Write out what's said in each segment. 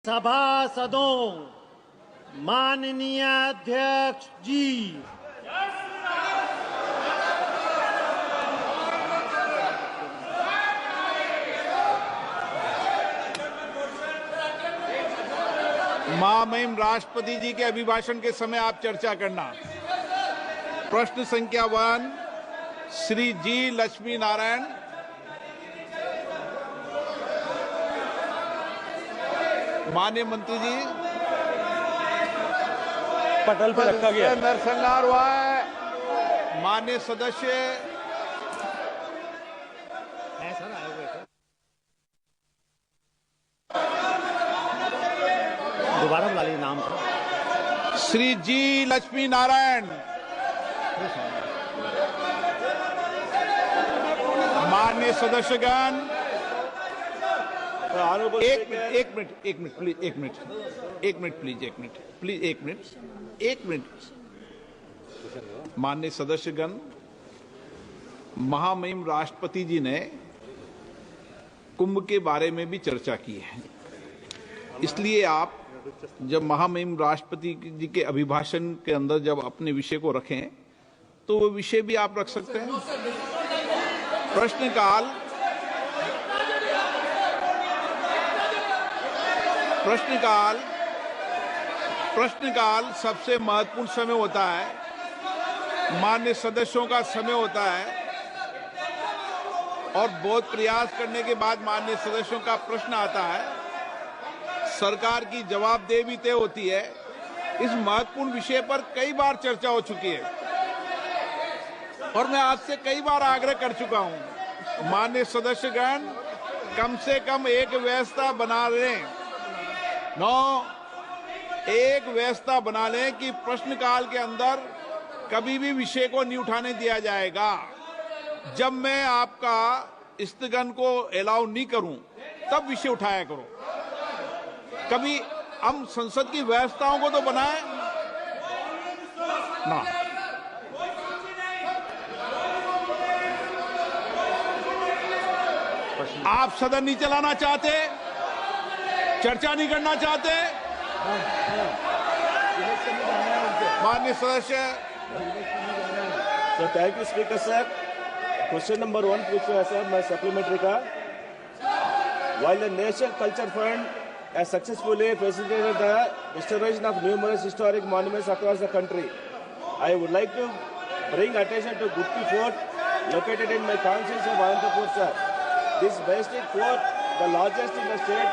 सभासदों, माननीय अध्यक्ष जी, महामहिम राष्ट्रपति जी के अभिभाषण के समय आप चर्चा करना। प्रश्न संख्या 1 श्री जी लक्ष्मी नारायण। माननीय मंत्री जी, पटल पर रखा गया नरसंहार हुआ है। माननीय सदस्य दोबारा बुला लीजिए नाम था श्री जी लक्ष्मी नारायण। माननीय सदस्यगण, एक मिनट प्लीज। माननीय सदस्यगण, महामहिम राष्ट्रपति जी ने कुंभ के बारे में भी चर्चा की है, इसलिए आप जब महामहिम राष्ट्रपति जी के अभिभाषण के अंदर जब अपने विषय को रखें तो वो विषय भी आप रख सकते हैं। प्रश्नकाल सबसे महत्वपूर्ण समय होता है, माननीय सदस्यों का समय होता है और बहुत प्रयास करने के बाद माननीय सदस्यों का प्रश्न आता है, सरकार की जवाबदेही तय होती है। इस महत्वपूर्ण विषय पर कई बार चर्चा हो चुकी है और मैं आज से कई बार आग्रह कर चुका हूं, माननीय सदस्यगण कम से कम एक व्यवस्था बना लें, एक व्यवस्था बना लें कि प्रश्नकाल के अंदर कभी भी विषय को नहीं उठाने दिया जाएगा। जब मैं आपका स्थगन को अलाउ नहीं करूं तब विषय उठाया करो। कभी हम संसद की व्यवस्थाओं को तो बनाएं ना। आप सदन नहीं चलाना चाहते, चर्चा नहीं करना चाहते। माननीय सदस्य। So thank you, Speaker sir. Question number 1 पूछा है सर, मैं supplementary का। While the National Culture Fund has successfully facilitated the restoration of numerous historic monuments across the country, I would like to bring attention to Gupti Fort, located in my constituency of Anantapur, sir. This majestic fort, the largest in the state,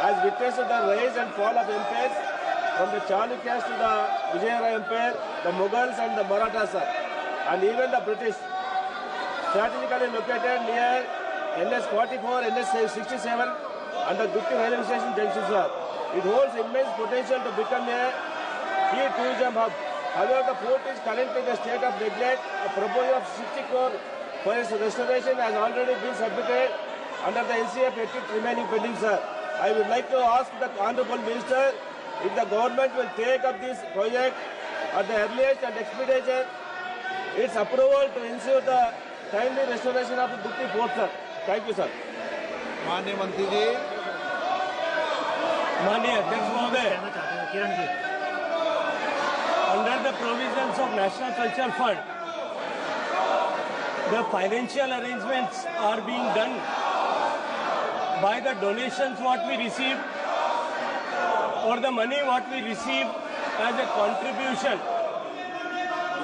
has witnessed the rise and fall of empires from the Chalukyas to the Vijayanagar Empire, the Mughals and the Marathas, sir, and even the British. Strategically located near NS 44, NS 67 and the Gupti railway station junction, sir. It holds immense potential to become a key tourism hub. However, the fort is currently in the state of neglect. A proposal of 60 crore for its restoration has already been submitted under the NCF ethics remaining pending, sir. I would like to ask the Honorable Minister if the government will take up this project at the earliest and expedite its approval to ensure the timely restoration of the Gupti Fort, sir. Thank you, sir. माननीय मंत्री जी। माननीय अध्यक्ष महोदय, under the provisions of National Culture Fund, the financial arrangements are being done by the donations what we receive or the money what we receive as a contribution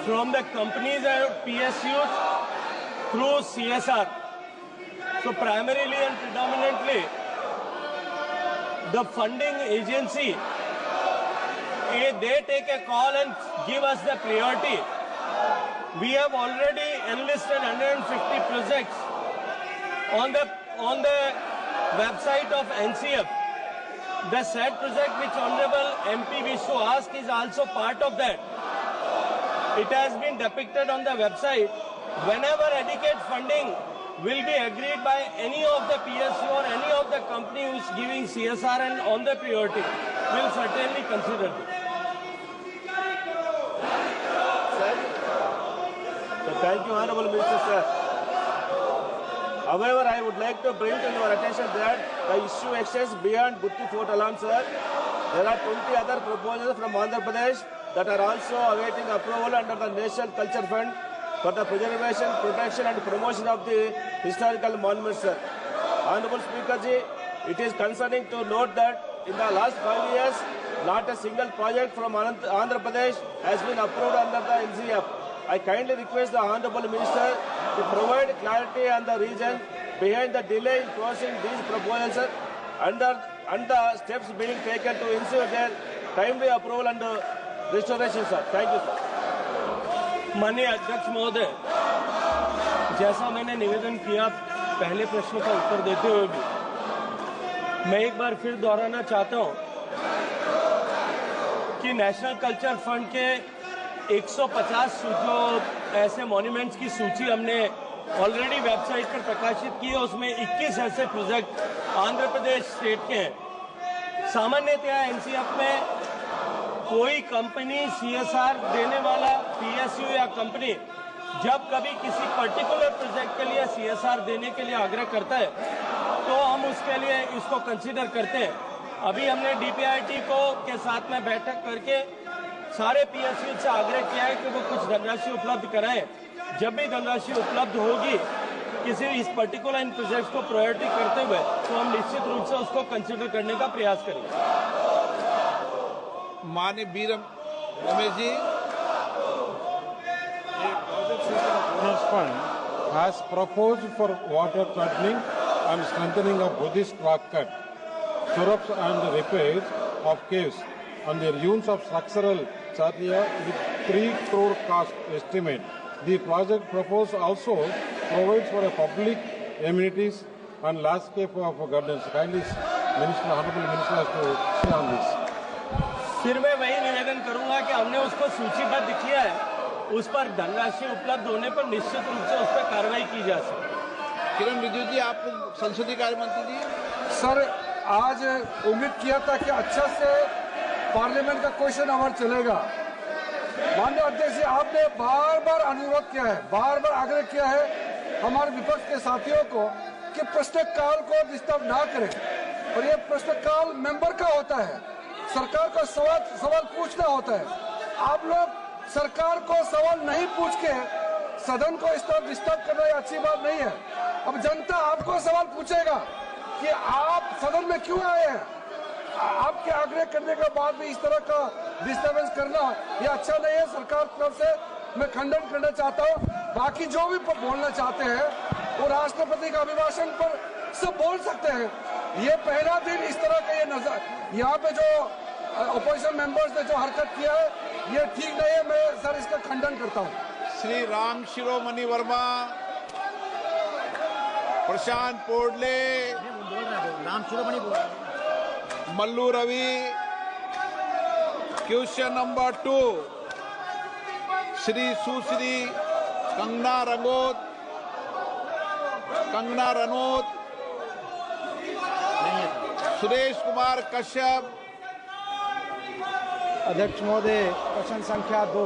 from the companies and PSUs through CSR. So primarily and predominantly, the funding agency, they take a call and give us the priority. We have already enlisted 150 projects on the website of NCF. The said project which Honorable MP wished to ask is also part of that. It has been depicted on the website. Whenever adequate funding will be agreed by any of the PSU or any of the company who is giving CSR and on the priority, we will certainly consider this. So thank you, Honorable Minister, sir. However, I would like to bring to your attention that the issue extends beyond Gutti Fort alone, sir. There are 20 other proposals from Andhra Pradesh that are also awaiting approval under the National Culture Fund for the preservation, protection and promotion of the historical monuments, sir. Honorable Speaker ji, it is concerning to note that in the last 5 years, not a single project from Andhra Pradesh has been approved under the NCF. I kindly request the Honorable Minister to provide clarity on the reason behind the delay in closing these proposals and the steps being taken to ensure their timely approval and restoration, sir. Thank you, sir. माननीय अध्यक्ष महोदय, जैसा मैंने निवेदन किया पहले प्रश्न का उत्तर देते हुए भी, मैं एक बार फिर दोहराना चाहता हूं कि नेशनल कल्चर फंड के 150 जो ऐसे मॉन्यूमेंट्स की सूची हमने ऑलरेडी वेबसाइट पर प्रकाशित की है, उसमें 21 ऐसे प्रोजेक्ट आंध्र प्रदेश स्टेट के हैं। सामान्यतया एनसीएफ में कोई कंपनी सीएसआर देने वाला पीएसयू या कंपनी जब कभी किसी पर्टिकुलर प्रोजेक्ट के लिए सीएसआर देने के लिए आग्रह करता है तो हम उसके लिए इसको कंसीडर करते हैं। अभी हमने डीपीआईटी को के साथ में बैठक करके सारे पीएसयू से आग्रह किया है कि वो कुछ धनराशि उपलब्ध कराएं। जब भी धनराशि उपलब्ध होगी किसी इस पर्टिकुलर इन प्रोजेक्ट को प्रायोरिटी करते हुए तो हम निश्चित रूप से उसको कंसीडर करने का प्रयास करेंगे। माननीय B Ramesh ji, Fund has proposed for water threatening and strengthening of Buddhist rock cut, surups and repairs of caves and their use of structural charya with 3 crore cost estimate. The project proposed also provides for a public amenities and landscape of gardens. Kindly, Minister, Honorable Minister, has to say on this. फिर मैं वही निवेदन करूंगा कि हमने उसको सूचीबद्ध किया है, उस पर धनराशि उपलब्ध होने पर निश्चित रूप से उस पर कार्रवाई की जा सकती है। किरण रिजिजू जी, आप संसदीय कार्य मंत्री जी। सर, आज उम्मीद किया था कि अच्छा से पार्लियामेंट का क्वेश्चन आवर चलेगा। माननीय अध्यक्ष जी, आपने बार बार अनुरोध किया है, बार बार आग्रह किया है हमारे विपक्ष के साथियों को कि प्रश्नकाल को डिस्टर्ब ना करें, और ये प्रश्नकाल मेंबर का होता है, सरकार को सवाल पूछना होता है। आप लोग सरकार को सवाल नहीं पूछ के सदन को इस तरह डिस्टर्ब करना ये अच्छी बात नहीं है। अब जनता आपको सवाल पूछेगा कि आप सदन में क्यों आए हैं। आपके आग्रह करने के बाद भी इस तरह का डिस्टर्बेंस करना ये अच्छा नहीं है। सरकार की तरफ से मैं खंडन करना चाहता हूँ। बाकी जो भी बोलना चाहते हैं वो राष्ट्रपति का अभिभाषण पर सब बोल सकते हैं। ये पहला दिन इस तरह का ये नजर यहाँ पे जो अपोजिशन मेंबर्स ने जो हरकत किया है ये ठीक नहीं है। मैं सर इसका खंडन करता हूँ। श्री राम शिरोमणि वर्मा, प्रशांत पोडले, राम शिरोमणि बोल रहा है। मल्लू रवि। क्वेश्चन नंबर 2, श्री सुश्री कंगना रनौत, सुरेश कुमार कश्यप। अध्यक्ष महोदय, प्रश्न संख्या 2